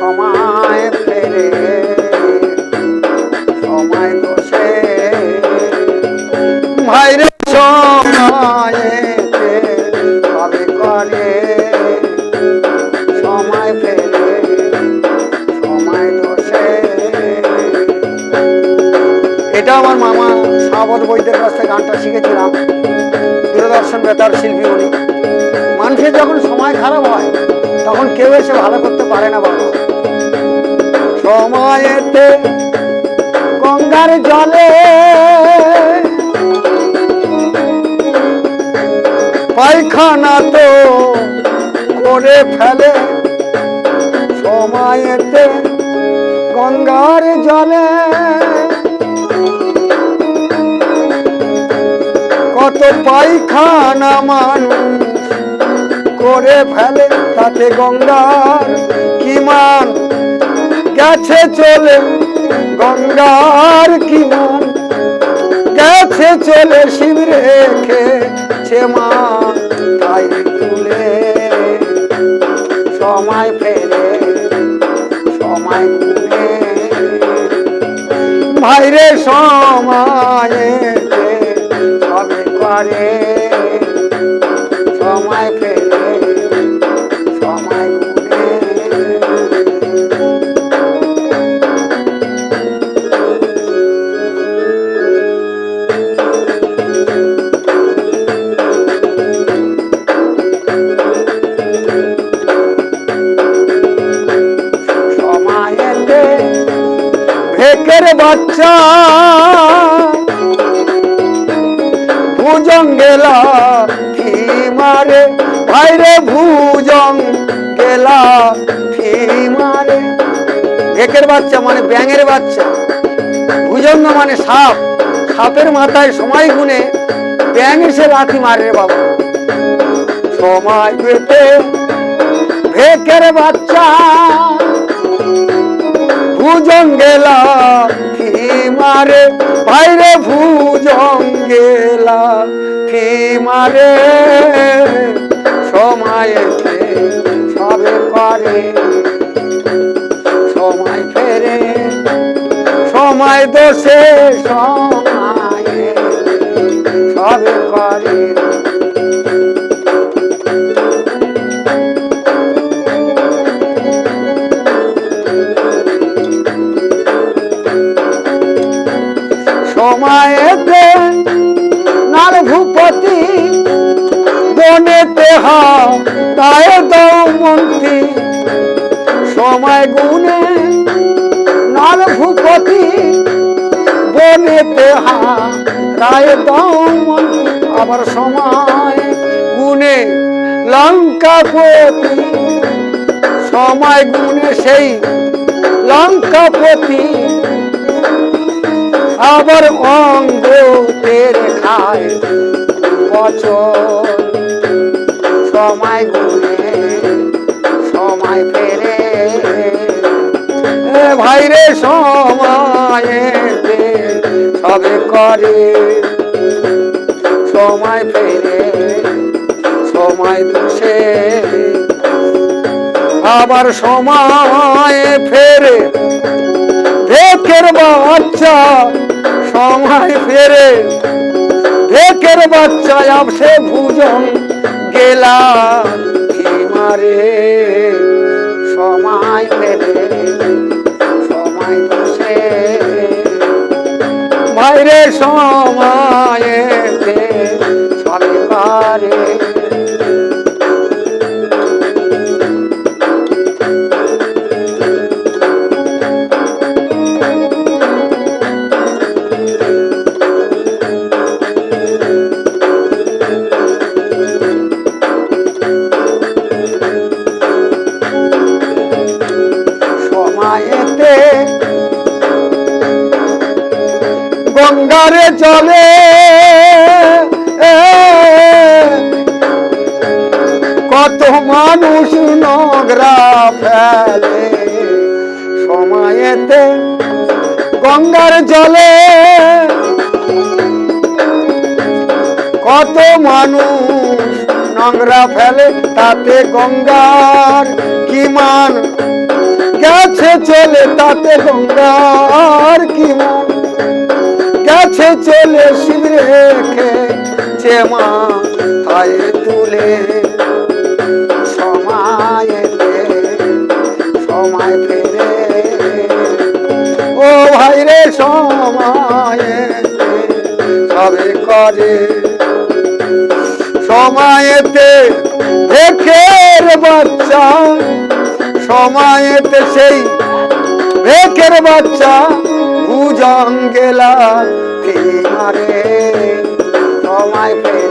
সময় ফেরে সময় দোষে ভাইরে সময়েতে সবে করে সময় ফেরে সময় দোষে। এটা আমার মামা সাবত বৈদ্যের কাছ থেকে গানটা শিখেছিলাম। দূরদর্শন বেতার শিল্পী উনি। মানুষের যখন সময় খারাপ হয় তখন কেউ এসে ভালো করতে পারে না বাবা। সময়েতে গঙ্গার জলে পায়খানা তো করে ফেলে, সময়েতে গঙ্গার জলে কত পায়খানা মানুষ করে ফেলে, তাতে গঙ্গার কি মান গেছে চলে, গঙ্গার কি মান গেছে চলে, শিব রেখেছে মান তাই তুলে সময় ফেরে সময় তুলে ভাইরে সময়েতে সবে করে সময় ফেরে সময় তুলে। ভেকের বাচ্চা ভুজং গেলা ফি মারে, ভাইরে ভুজং গেলা ফি মারে। ভেকের বাচ্চা মানে ব্যাঙের বাচ্চা, ভুজঙ্গ মানে সাপ, সাপের মাথায় সময় গুনে ব্যাঙ এসে লাথি মারে বাবা। সময় পেতে ভেকের বাচ্চা ভুজং গেলা ফি মারে, ভাইরে ভুজং গেলা ফি মারে সময়েতে সবে করে সময় ফেরে সময় দোষে সময়ে সবে করে। সময়েতে নার ভূপতি বনেতে হায় দাও মন্ত্রী, সময় গুনে নার ভূপতি বনেতে হায় দাও মন্ত্রী। আবার সময় গুনে লঙ্কাপতি, সময় গুনে সেই লঙ্কাপতি আবার অঙ্গ তেরে খায় বছর সময় গুনে সময় ফেরে ভাইরে সময়েতে সবে করে সময় ফেরে সময় দোষে আবার সময় ফেরে ভেকের বাচ্চা সময় ফেরে ভেকের বাচ্চা সে ভুজং গেলা ফি মারে সময় ফেরে সময় দোষে ভাইরে সময়েতে সবে পারে। গঙ্গারে চলে কত মানুষ নোংরা ফেলে, সময়েতে গঙ্গার জলে কত মানুষ নোংরা ফেলে, তাতে গঙ্গার কি মান গেছে চলে তাতে গঙ্গার কি মন, গেছে চলে শিব রেখে চেমা তাই তুলে। সময়তে সময় ফেরে ও ভাই রে, সময়তে সবে করে। সময়তে ভেখের বাচ্চা, সময়তে সেই ভেখের বাচ্চা ভুজঙ্গেলা মারে। সময় ফেরে